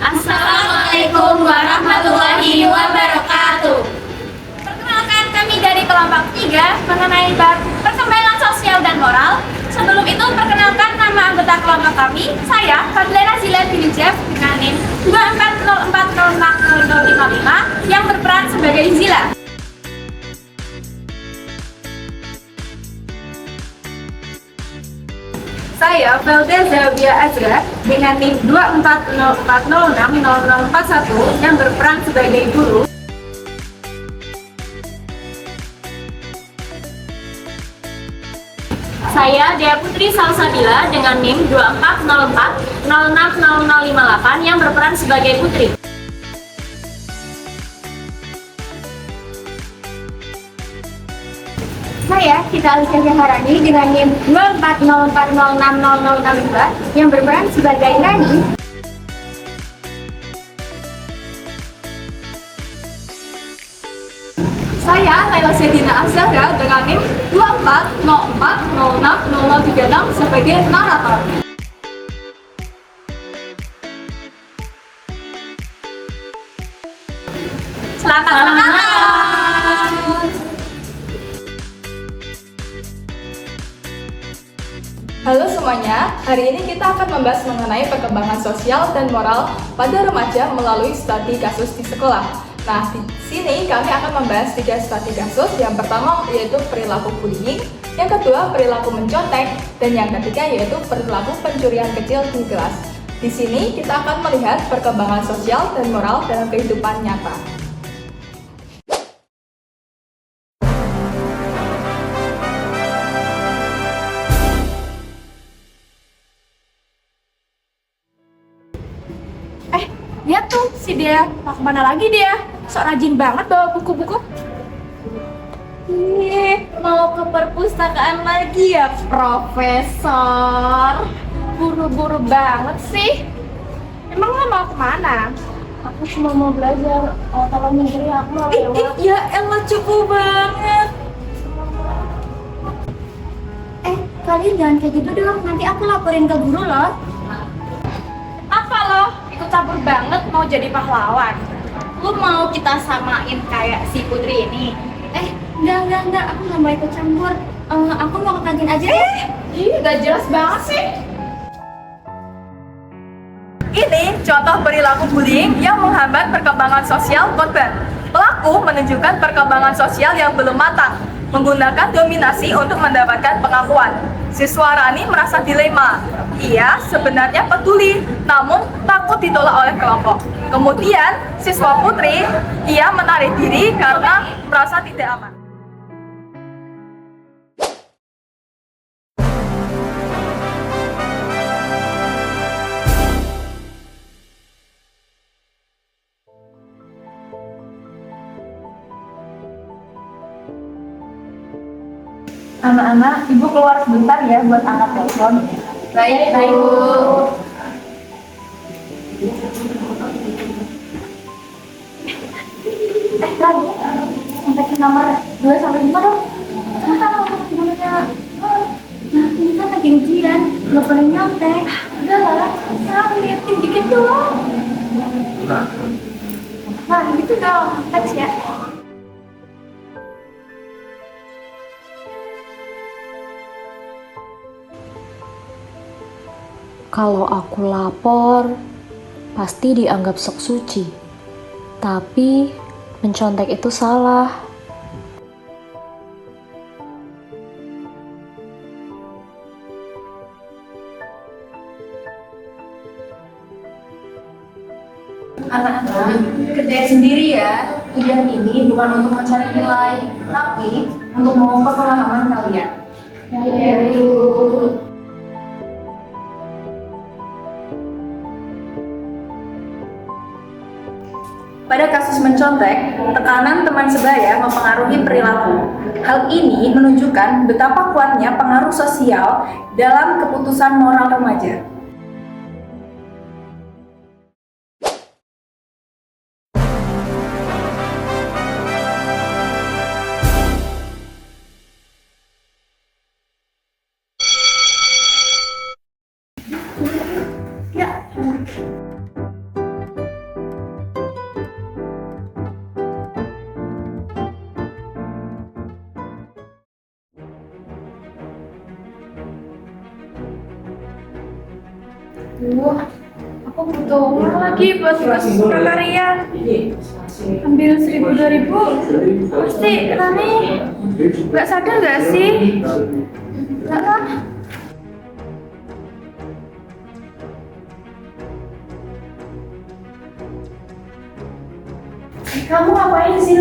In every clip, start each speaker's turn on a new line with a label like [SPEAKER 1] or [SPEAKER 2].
[SPEAKER 1] Assalamualaikum warahmatullahi wabarakatuh. Perkenalkan kami dari kelompok 3 mengenai perkembangan sosial dan moral. Sebelum itu perkenalkan nama anggota kelompok kami, saya Fadlena Zila Binijab dengan NIM 240406055 yang berperan sebagai Zila. Saya Felda Zawia Azra dengan NIM 240406041 yang berperan sebagai guru. Saya Dea Putri Salsabila dengan NIM 240406058 yang berperan sebagai putri. Saya Kita Alicia Jaharani dengan NIM 240406062 yang berperan sebagai Nani. Saya Laila Sedina Azhara dengan NIM 240406036 sebagai narator. Selamat malam.
[SPEAKER 2] Halo semuanya, hari ini kita akan membahas mengenai perkembangan sosial dan moral pada remaja melalui studi kasus di sekolah. Nah, di sini kami akan membahas 3 studi kasus. Yang pertama yaitu perilaku bullying, yang kedua perilaku mencontek, dan yang ketiga yaitu perilaku pencurian kecil di kelas. Di sini kita akan melihat perkembangan sosial dan moral dalam kehidupan nyata.
[SPEAKER 1] Lihat tuh si dia, mau kemana lagi dia? Sok rajin banget bawa buku-buku. Mau ke perpustakaan lagi ya, Profesor? Buru-buru banget sih. Emang lo mau kemana?
[SPEAKER 3] Aku cuma mau belajar, tolong nyari aku mau lewat.
[SPEAKER 1] Ya elah cukup banget.
[SPEAKER 3] Kalian jangan kayak gitu dong, nanti aku laporin ke guru loh.
[SPEAKER 1] Apa lo? Ikut campur banget mau jadi pahlawan? Lu mau kita samain kayak si Putri ini?
[SPEAKER 3] Enggak, aku nggak mau ikut campur. Aku mau ke kantin aja ya.
[SPEAKER 1] Ih, gak jelas banget sih. Ini contoh perilaku bullying yang menghambat perkembangan sosial korban. Pelaku menunjukkan perkembangan sosial yang belum matang, menggunakan dominasi untuk mendapatkan pengakuan. Siswa Rani merasa dilema. Ia sebenarnya peduli, namun takut ditolak oleh kelompok. Kemudian, siswa Putri, ia menarik diri karena merasa tidak aman.
[SPEAKER 3] Anak-anak, ibu keluar sebentar ya buat angkat telepon.
[SPEAKER 1] Baik, Bu.
[SPEAKER 3] Lan, kontakin nomor 2 sampai 5 dong. Kenapa kamu sebenarnya? Nah, ini kan lagi ujian, nggak boleh nyontek. Udah lah, liatin dikit doang. Nah, gitu dong, thanks ya.
[SPEAKER 4] Kalau aku lapor, pasti dianggap sok suci. Tapi, mencontek itu salah.
[SPEAKER 3] Anak-anak, kerjain sendiri ya. Ujian ini bukan untuk mencari nilai, tapi untuk mengukur pemahaman kalian. Ya, Bu.
[SPEAKER 5] Pada kasus mencontek, tekanan teman sebaya mempengaruhi perilaku. Hal ini menunjukkan betapa kuatnya pengaruh sosial dalam keputusan moral remaja.
[SPEAKER 3] Aku butuh uang lagi buat prakarya. Ambil 1.000-2.000. Pasti Rani nggak sadar nggak sih? Nggak lah. Kamu ngapain sih?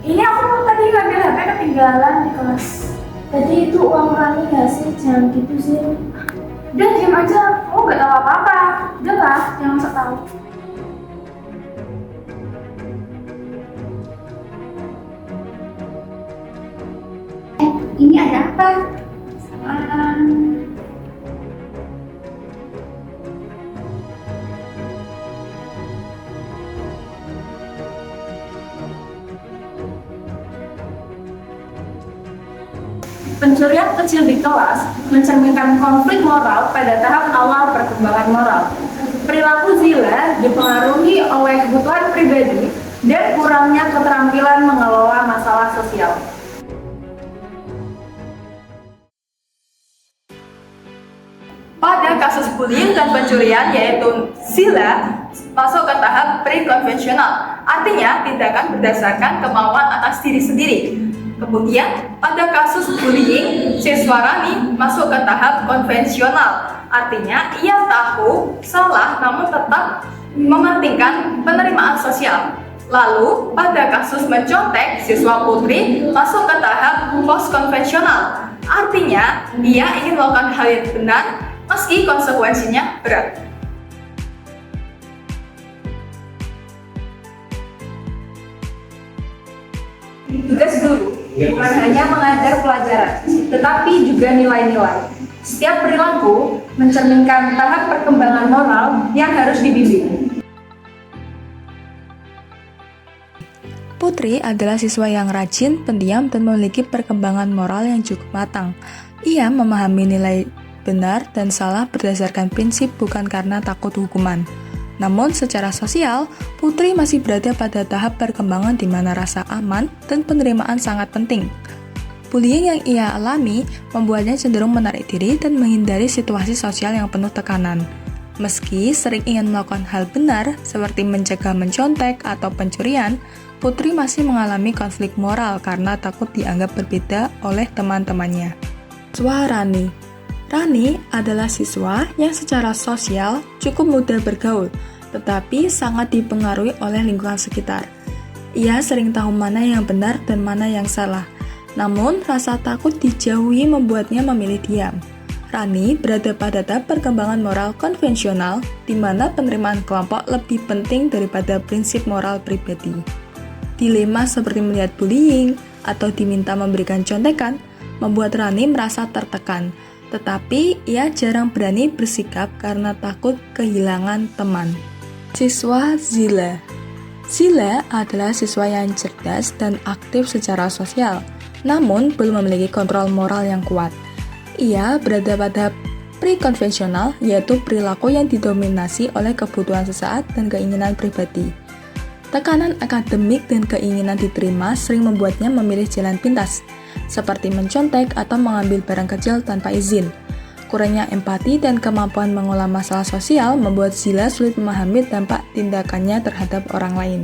[SPEAKER 3] Ini aku tadi ngambil HP ketinggalan di kelas. Tadi itu uang Rani nggak sih? Jangan gitu sih. Udah diam aja, kamu nggak tahu apa-apa. Udah lah, jangan sok tahu. Ini ada apa?
[SPEAKER 5] Pencurian kecil di kelas mencerminkan konflik moral pada tahap awal perkembangan moral. Perilaku Zila dipengaruhi oleh kebutuhan pribadi dan kurangnya keterampilan mengelola masalah sosial.
[SPEAKER 1] Pada kasus bullying dan pencurian, yaitu Zila masuk ke tahap pre-konvensional, artinya tindakan berdasarkan kemauan atas diri sendiri. Kemudian, pada kasus bullying, siswa Rani masuk ke tahap konvensional, artinya ia tahu salah namun tetap mementingkan penerimaan sosial. Lalu, pada kasus mencontek, siswa Putri masuk ke tahap post-konvensional, artinya ia ingin melakukan hal yang benar meski konsekuensinya berat.
[SPEAKER 5] Tugas guru bukan hanya mengajar pelajaran, tetapi juga nilai-nilai. Setiap perilaku mencerminkan tahap perkembangan moral yang harus dibimbing.
[SPEAKER 2] Putri adalah siswa yang rajin, pendiam, dan memiliki perkembangan moral yang cukup matang. Ia memahami nilai benar dan salah berdasarkan prinsip bukan karena takut hukuman. Namun secara sosial, Putri masih berada pada tahap perkembangan di mana rasa aman dan penerimaan sangat penting. Bullying yang ia alami membuatnya cenderung menarik diri dan menghindari situasi sosial yang penuh tekanan. Meski sering ingin melakukan hal benar seperti mencegah mencontek atau pencurian, Putri masih mengalami konflik moral karena takut dianggap berbeda oleh teman-temannya. Siswa Rani adalah siswa yang secara sosial cukup mudah bergaul, tetapi sangat dipengaruhi oleh lingkungan sekitar. Ia sering tahu mana yang benar dan mana yang salah, namun rasa takut dijauhi membuatnya memilih diam. Rani berada pada tahap perkembangan moral konvensional, di mana penerimaan kelompok lebih penting daripada prinsip moral pribadi. Dilema seperti melihat bullying atau diminta memberikan contekan membuat Rani merasa tertekan, tetapi ia jarang berani bersikap karena takut kehilangan teman. Siswa Zila adalah siswa yang cerdas dan aktif secara sosial, namun belum memiliki kontrol moral yang kuat. Ia berada pada pre-konvensional, yaitu perilaku yang didominasi oleh kebutuhan sesaat dan keinginan pribadi. Tekanan akademik dan keinginan diterima sering membuatnya memilih jalan pintas, seperti mencontek atau mengambil barang kecil tanpa izin. Kurangnya empati dan kemampuan mengolah masalah sosial membuat Zila sulit memahami dampak tindakannya terhadap orang lain.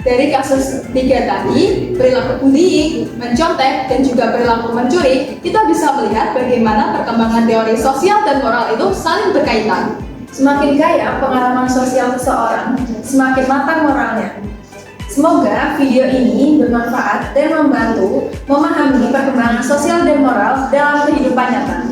[SPEAKER 1] Dari kasus 3 tadi, perilaku bullying, mencontek, dan juga perilaku mencuri, kita bisa melihat bagaimana perkembangan teori sosial dan moral itu saling berkaitan.
[SPEAKER 5] Semakin kaya pengalaman sosial seseorang, semakin matang moralnya. Semoga video ini bermanfaat dan membantu memahami perkembangan sosial dan moral dalam kehidupan nyata.